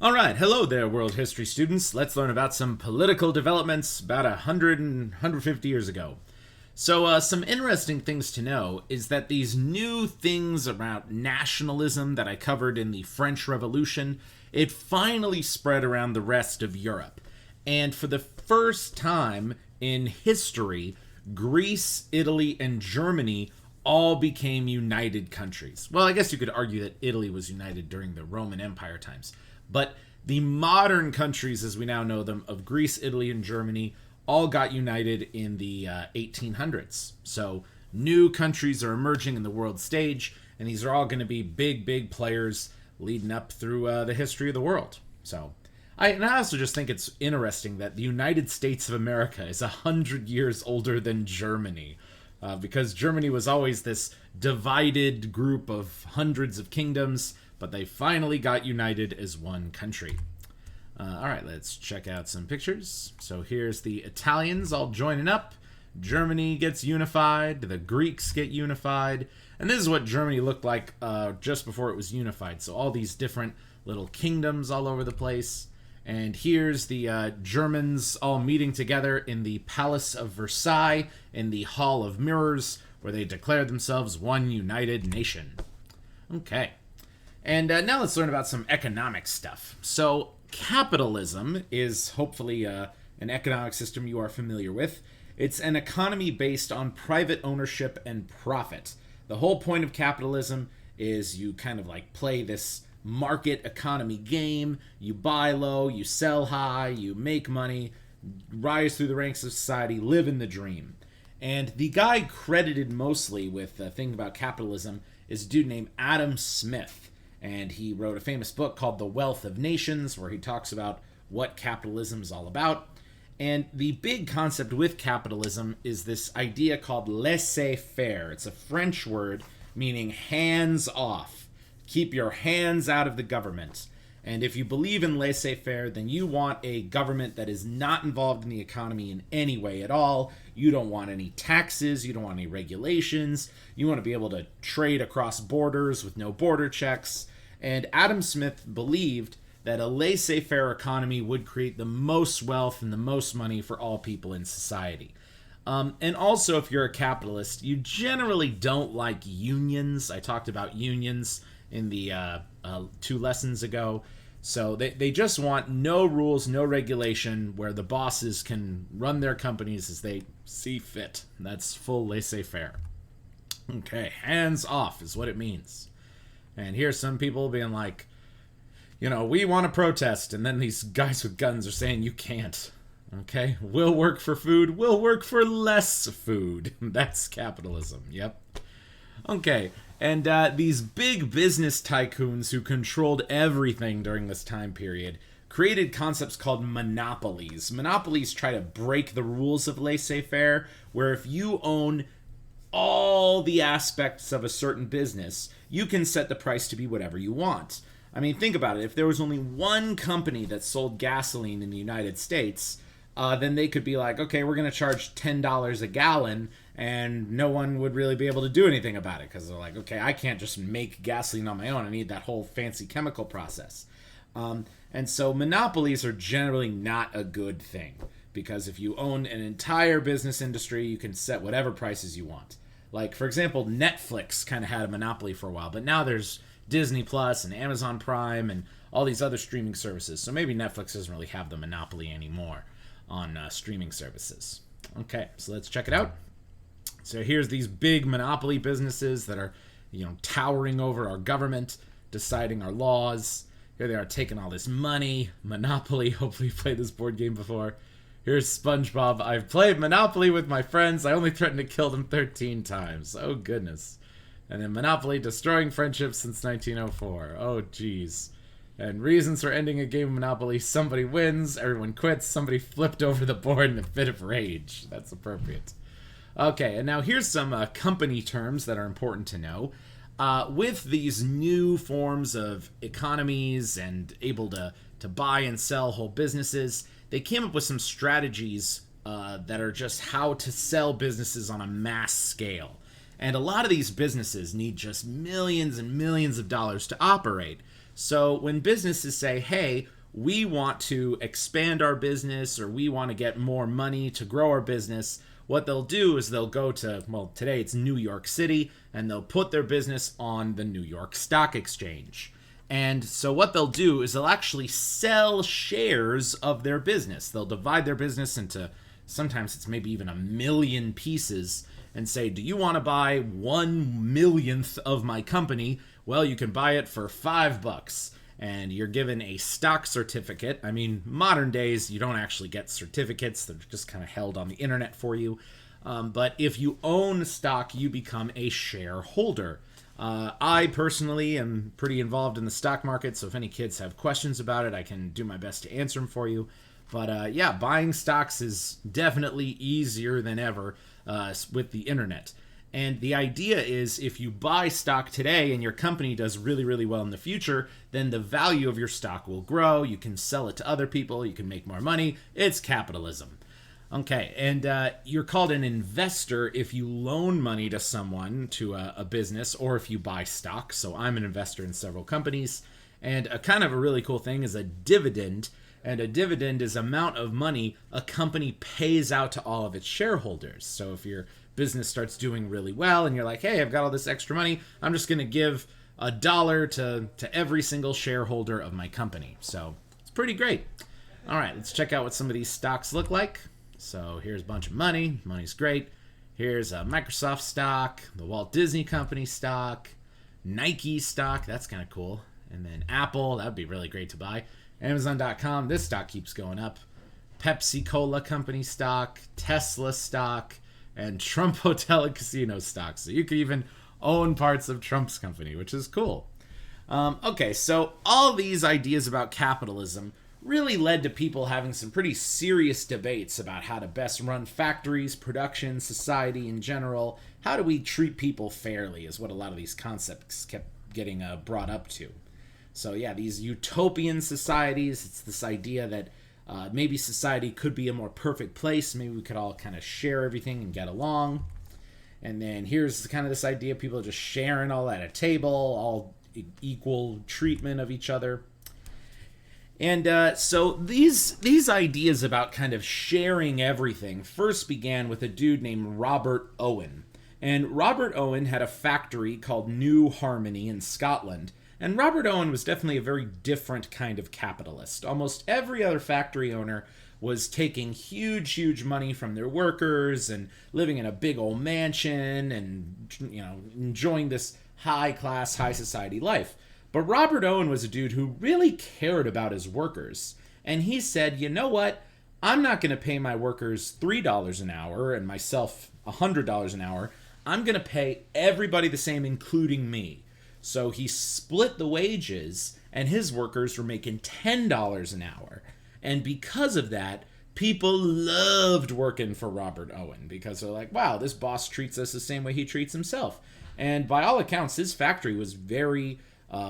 All right, hello there, world history students. Let's learn about some political developments about 150 years ago. So, some interesting things to know is that these new things about nationalism that I covered in the French Revolution, it finally spread around the rest of Europe. And for the first time in history, Greece, Italy, and Germany all became united countries. Well, I guess you could argue that Italy was united during the Roman Empire times. But the modern countries, as we now know them, of Greece, Italy, and Germany, all got united in the 1800s. So new countries are emerging in the world stage, and these are all going to be big players leading up through the history of the world. So I also just think it's interesting that the United States of America is 100 years older than Germany. Because Germany was always this divided group of hundreds of kingdoms, but they finally got united as one country. All right, let's check out some pictures. So here's the Italians all joining up. Germany gets unified. The Greeks get unified. And this is what Germany looked like just before it was unified. So all these different little kingdoms all over the place. And here's the Germans all meeting together in the Palace of Versailles in the Hall of Mirrors, where they declared themselves one united nation. Okay. And now let's learn about some economic stuff. So capitalism is hopefully an economic system you are familiar with. It's an economy based on private ownership and profit. The whole point of capitalism is you kind of like play this market economy game. You buy low, you sell high, you make money, rise through the ranks of society, live in the dream. And the guy credited mostly with thinking about capitalism is a dude named Adam Smith. And he wrote a famous book called The Wealth of Nations, where he talks about what capitalism is all about. And the big concept with capitalism is this idea called laissez-faire. It's a French word meaning hands off. Keep your hands out of the government. And if you believe in laissez-faire, then you want a government that is not involved in the economy in any way at all. You don't want any taxes. You don't want any regulations. You want to be able to trade across borders with no border checks. And Adam Smith believed that a laissez-faire economy would create the most wealth and the most money for all people in society. And also, if you're a capitalist, you generally don't like unions. I talked about unions in the 2 lessons ago. So they just want no rules, no regulation, where the bosses can run their companies as they see fit. That's full laissez-faire. Okay, hands off is what it means. And here's some people being like, we want to protest. And then these guys with guns are saying, you can't. Okay? We'll work for food. We'll work for less food. That's capitalism. Yep. Okay. And these big business tycoons who controlled everything during this time period created concepts called monopolies. Monopolies try to break the rules of laissez-faire, where if you own all the aspects of a certain business, you can set the price to be whatever you want. I mean, think about it. If there was only one company that sold gasoline in the United States, then they could be like, okay, we're going to charge $10 a gallon, and no one would really be able to do anything about it, because they're like, okay, I can't just make gasoline on my own. I need that whole fancy chemical process. And so monopolies are generally not a good thing, because if you own an entire business industry, you can set whatever prices you want. Like, for example, Netflix kind of had a monopoly for a while, but now there's Disney Plus and Amazon Prime and all these other streaming services. So maybe Netflix doesn't really have the monopoly anymore on streaming services. Okay, so let's check it out. So here's these big monopoly businesses that are, towering over our government, deciding our laws. Here they are taking all this money. Monopoly. Hopefully you've played this board game before. Here's SpongeBob. I've played Monopoly with my friends. I only threatened to kill them 13 times. Oh, goodness. And then Monopoly destroying friendships since 1904. Oh, geez. And reasons for ending a game of Monopoly: somebody wins, everyone quits, somebody flipped over the board in a fit of rage. That's appropriate. Okay, and now here's some company terms that are important to know. With these new forms of economies and able to buy and sell whole businesses, they came up with some strategies that are just how to sell businesses on a mass scale. And a lot of these businesses need just millions and millions of dollars to operate. So when businesses say, hey, we want to expand our business or we want to get more money to grow our business, what they'll do is they'll go to, well, today it's New York City, and they'll put their business on the New York Stock Exchange. And so what they'll do is they'll actually sell shares of their business. They'll divide their business into, sometimes it's maybe even 1,000,000 pieces, and say, do you want to buy 1/1,000,000th of my company? Well, you can buy it for $5. And you're given a stock certificate. I mean, modern days, you don't actually get certificates. They're just kind of held on the internet for you. But if you own stock, you become a shareholder. I personally am pretty involved in the stock market, so if any kids have questions about it, I can do my best to answer them for you. But yeah, buying stocks is definitely easier than ever with the internet. And the idea is if you buy stock today and your company does really, really well in the future, then the value of your stock will grow. You can sell it to other people. You can make more money. It's capitalism. Okay, and you're called an investor if you loan money to someone, to a business, or if you buy stock. So I'm an investor in several companies. And a kind of a really cool thing is a dividend. And a dividend is amount of money a company pays out to all of its shareholders. So if your business starts doing really well and you're like, hey, I've got all this extra money, I'm just going to give $1 to every single shareholder of my company. So it's pretty great. All right, let's check out what some of these stocks look like. So here's a bunch of money. Money's great. Here's a Microsoft stock, the Walt Disney Company stock, Nike stock. That's kind of cool. And then Apple. That would be really great to buy. Amazon.com. This stock keeps going up. Pepsi Cola Company stock, Tesla stock, and Trump Hotel and Casino stock. So you could even own parts of Trump's company, which is cool. Okay, so all these ideas about capitalism really led to people having some pretty serious debates about how to best run factories, production, society in general. How do we treat people fairly is what a lot of these concepts kept getting brought up to. So yeah, these utopian societies, it's this idea that maybe society could be a more perfect place. Maybe we could all kind of share everything and get along. And then here's kind of this idea of people just sharing all at a table, all equal treatment of each other. And so these ideas about kind of sharing everything first began with a dude named Robert Owen. And Robert Owen had a factory called New Harmony in Scotland. And Robert Owen was definitely a very different kind of capitalist. Almost every other factory owner was taking huge, huge money from their workers and living in a big old mansion and, you know, enjoying this high-class, high-society life. But Robert Owen was a dude who really cared about his workers. And he said, you know what? I'm not going to pay my workers $3 an hour and myself $100 an hour. I'm going to pay everybody the same, including me. So he split the wages, and his workers were making $10 an hour. And because of that, people loved working for Robert Owen because they're like, wow, this boss treats us the same way he treats himself. And by all accounts, his factory was very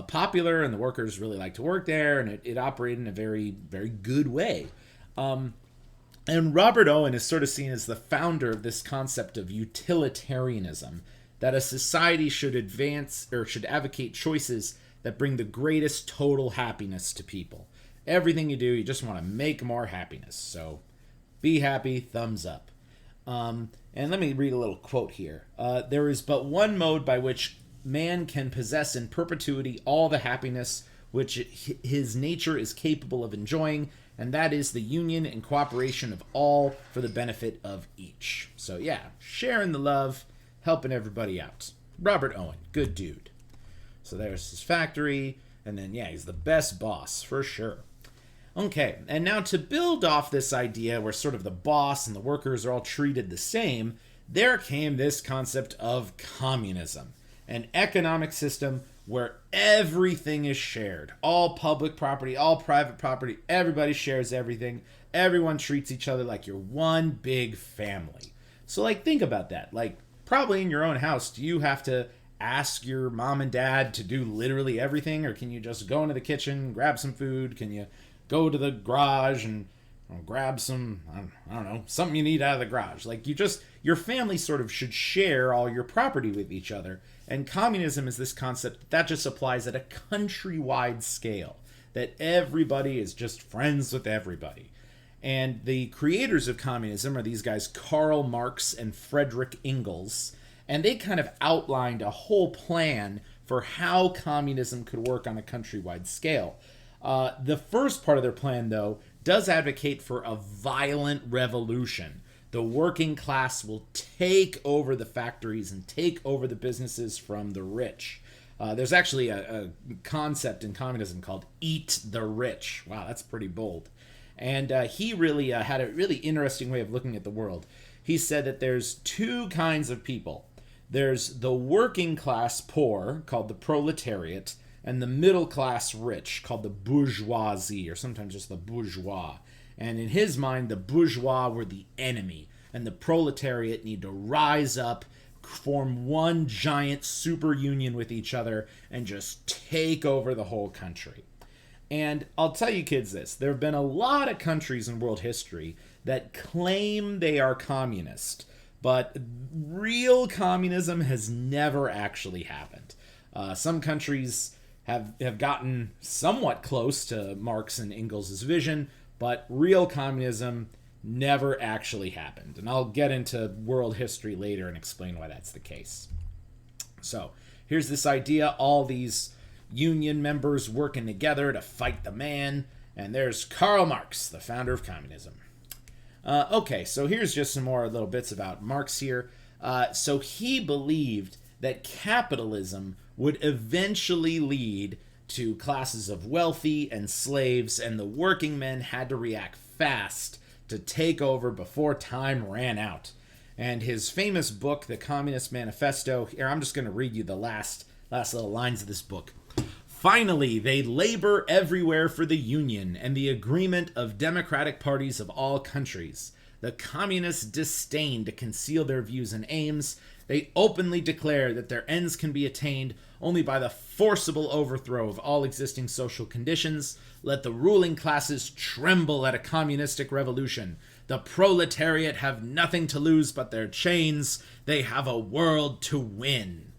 popular, and the workers really liked to work there, and it operated in a very, very good way. And Robert Owen is sort of seen as the founder of this concept of utilitarianism, that a society should advance or should advocate choices that bring the greatest total happiness to people. Everything you do, you just want to make more happiness. So be happy, thumbs up. And let me read a little quote here. There is but one mode by which man can possess in perpetuity all the happiness which his nature is capable of enjoying, and that is the union and cooperation of all for the benefit of each. So yeah, sharing the love, helping everybody out. Robert Owen, good dude. So there's his factory, and then yeah, he's the best boss for sure. Okay, and now to build off this idea where sort of the boss and the workers are all treated the same, there came this concept of communism, an economic system where everything is shared. All public property, all private property, everybody shares everything. Everyone treats each other like you're one big family. So like, think about that. Like, probably in your own house, do you have to ask your mom and dad to do literally everything? Or can you just go into the kitchen, grab some food? Can you go to the garage and grab some, I don't know, something you need out of the garage? Like, your family sort of should share all your property with each other. And communism is this concept that just applies at a countrywide scale, that everybody is just friends with everybody. And the creators of communism are these guys, Karl Marx and Friedrich Engels, and they kind of outlined a whole plan for how communism could work on a countrywide scale. The first part of their plan, though, does advocate for a violent revolution. The working class will take over the factories and take over the businesses from the rich. There's actually a concept in communism called eat the rich. Wow, that's pretty bold. And he really had a really interesting way of looking at the world. He said that there's two kinds of people. There's the working class poor, called the proletariat, and the middle class rich, called the bourgeoisie, or sometimes just the bourgeois. And in his mind, the bourgeois were the enemy, and the proletariat need to rise up, form one giant super union with each other, and just take over the whole country. And I'll tell you kids this, there have been a lot of countries in world history that claim they are communist, but real communism has never actually happened. Some countries have gotten somewhat close to Marx and Engels' vision, but real communism never actually happened. And I'll get into world history later and explain why that's the case. So here's this idea, all these union members working together to fight the man, and there's Karl Marx, the founder of communism. Okay, so here's just some more little bits about Marx here. So he believed that capitalism would eventually lead to classes of wealthy and slaves, and the working men had to react fast to take over before time ran out. And his famous book, The Communist Manifesto, here I'm just going to read you the last little lines of this book. Finally, they labor everywhere for the union and the agreement of democratic parties of all countries. The communists disdain to conceal their views and aims. They openly declare that their ends can be attained only by the forcible overthrow of all existing social conditions. Let the ruling classes tremble at a communistic revolution. The proletariat have nothing to lose but their chains. They have a world to win.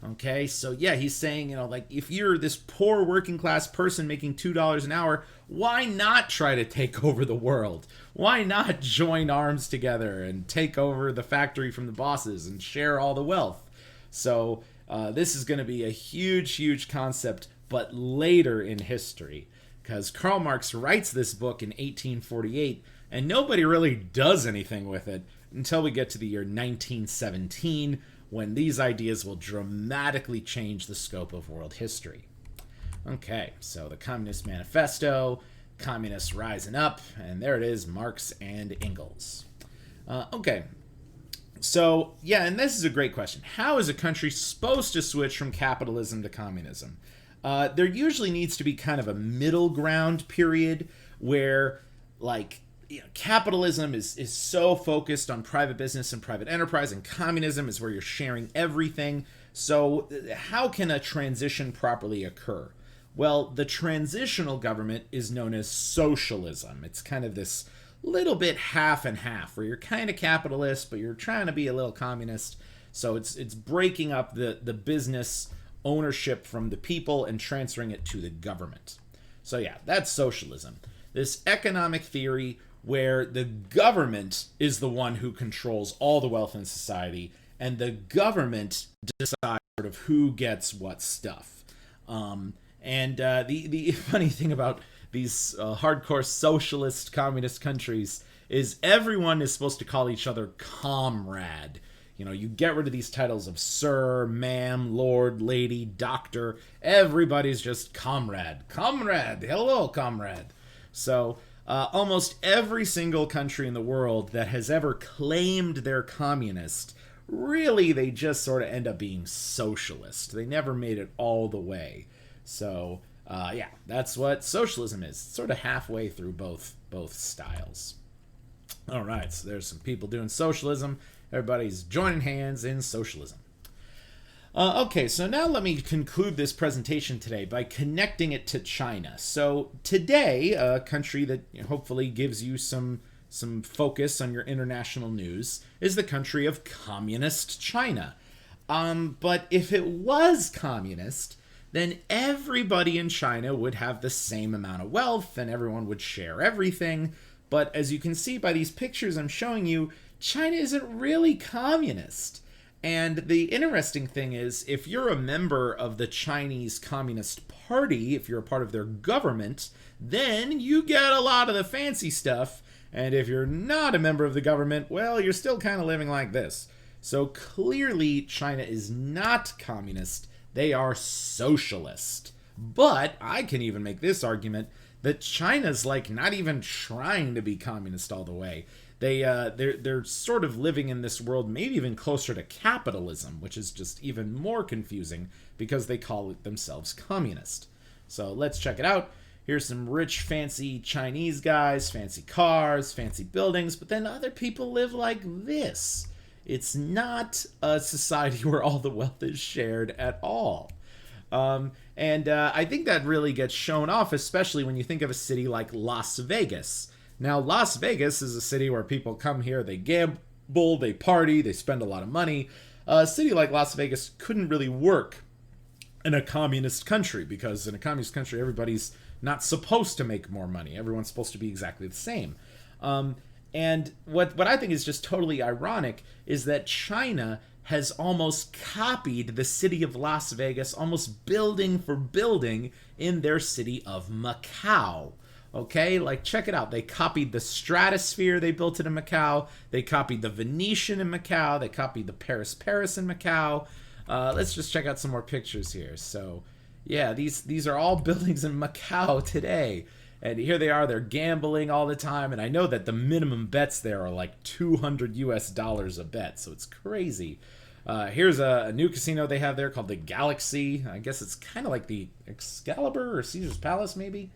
Okay, so yeah, he's saying, like, if you're this poor working class person making $2 an hour, why not try to take over the world? Why not join arms together and take over the factory from the bosses and share all the wealth? So this is going to be a huge, huge concept, but later in history, because Karl Marx writes this book in 1848, and nobody really does anything with it until we get to the year 1917, when these ideas will dramatically change the scope of world history. Okay, so the Communist Manifesto, communists rising up, and there it is, Marx and Engels. Okay, so yeah, and this is a great question. How is a country supposed to switch from capitalism to communism? There usually needs to be kind of a middle ground period where, like, capitalism is so focused on private business and private enterprise, and communism is where you're sharing everything. So how can a transition properly occur? Well, the transitional government is known as socialism. It's kind of this little bit half and half, where you're kind of capitalist, but you're trying to be a little communist. So it's breaking up the business ownership from the people and transferring it to the government. So yeah, that's socialism. This economic theory where the government is the one who controls all the wealth in society, and the government decides sort of who gets what stuff. The funny thing about these hardcore socialist communist countries is everyone is supposed to call each other comrade. You get rid of these titles of sir, ma'am, lord, lady, doctor. Everybody's just comrade. Comrade. Hello, comrade. So almost every single country in the world that has ever claimed they're communist, really they just sort of end up being socialist. They never made it all the way. So yeah, that's what socialism is. It's sort of halfway through both styles. All right, so there's some people doing socialism. Everybody's joining hands in socialism. Okay, so now let me conclude this presentation today by connecting it to China. So today, a country that hopefully gives you some focus on your international news is the country of Communist China. But if it was communist, then everybody in China would have the same amount of wealth and everyone would share everything. But as you can see by these pictures I'm showing you, China isn't really communist. And the interesting thing is, if you're a member of the Chinese Communist Party, if you're a part of their government, then you get a lot of the fancy stuff. And if you're not a member of the government, well, you're still kind of living like this. So clearly, China is not communist. They are socialist. But I can even make this argument that China's like not even trying to be communist all the way. They're sort of living in this world maybe even closer to capitalism, which is just even more confusing because they call it themselves communist. So let's check it out. Here's some rich, fancy Chinese guys, fancy cars, fancy buildings, but then other people live like this. It's not a society where all the wealth is shared at all. I think that really gets shown off, especially when you think of a city like Las Vegas. Now, Las Vegas is a city where people come here, they gamble, they party, they spend a lot of money. A city like Las Vegas couldn't really work in a communist country because in a communist country, everybody's not supposed to make more money. Everyone's supposed to be exactly the same. And what I think is just totally ironic is that China has almost copied the city of Las Vegas, almost building for building in their city of Macau. Okay, like check it out. They copied the Stratosphere, they built it in Macau. They copied the Venetian in Macau. They copied the Paris in Macau. Let's just check out some more pictures here. So, yeah, these are all buildings in Macau today. And here they are, they're gambling all the time. And I know that the minimum bets there are like $200 a bet, so it's crazy. Here's a new casino they have there called the Galaxy. I guess it's kind of like the Excalibur or Caesar's Palace, maybe.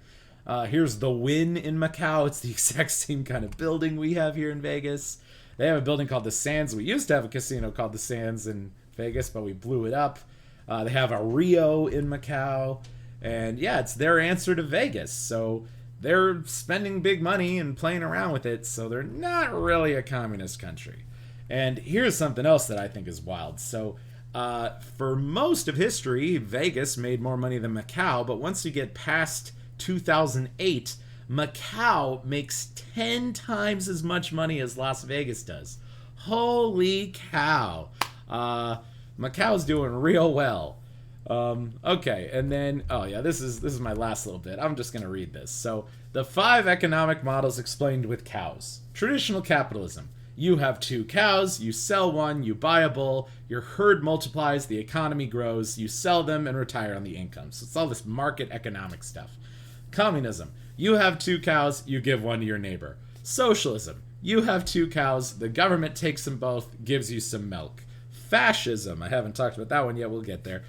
Here's the Wynn in Macau. It's the exact same kind of building we have here in Vegas. They have a building called the Sands. We used to have a casino called the Sands in Vegas, but we blew it up. They have a Rio in Macau. And yeah, it's their answer to Vegas. So they're spending big money and playing around with it. So they're not really a communist country. And here's something else that I think is wild. So for most of history, Vegas made more money than Macau. But once you get past 2008, Macau makes 10 times as much money as Las Vegas does. Holy cow. Macau's doing real well. Okay, and then, oh yeah, this is my last little bit. I'm just going to read this. So, the 5 economic models explained with cows. Traditional capitalism. You have 2 cows, you sell one, you buy a bull, your herd multiplies, the economy grows, you sell them and retire on the income. So it's all this market economic stuff. Communism. You have 2 cows, you give one to your neighbor. Socialism. You have 2 cows, the government takes them both, gives you some milk. Fascism. I haven't talked about that one yet, we'll get there.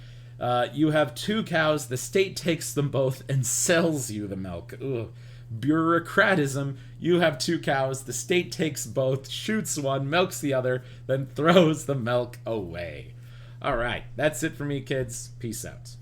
You have 2 cows, the state takes them both and sells you the milk. Ugh. Bureaucratism. You have 2 cows, the state takes both, shoots one, milks the other, then throws the milk away. Alright, that's it for me, kids. Peace out.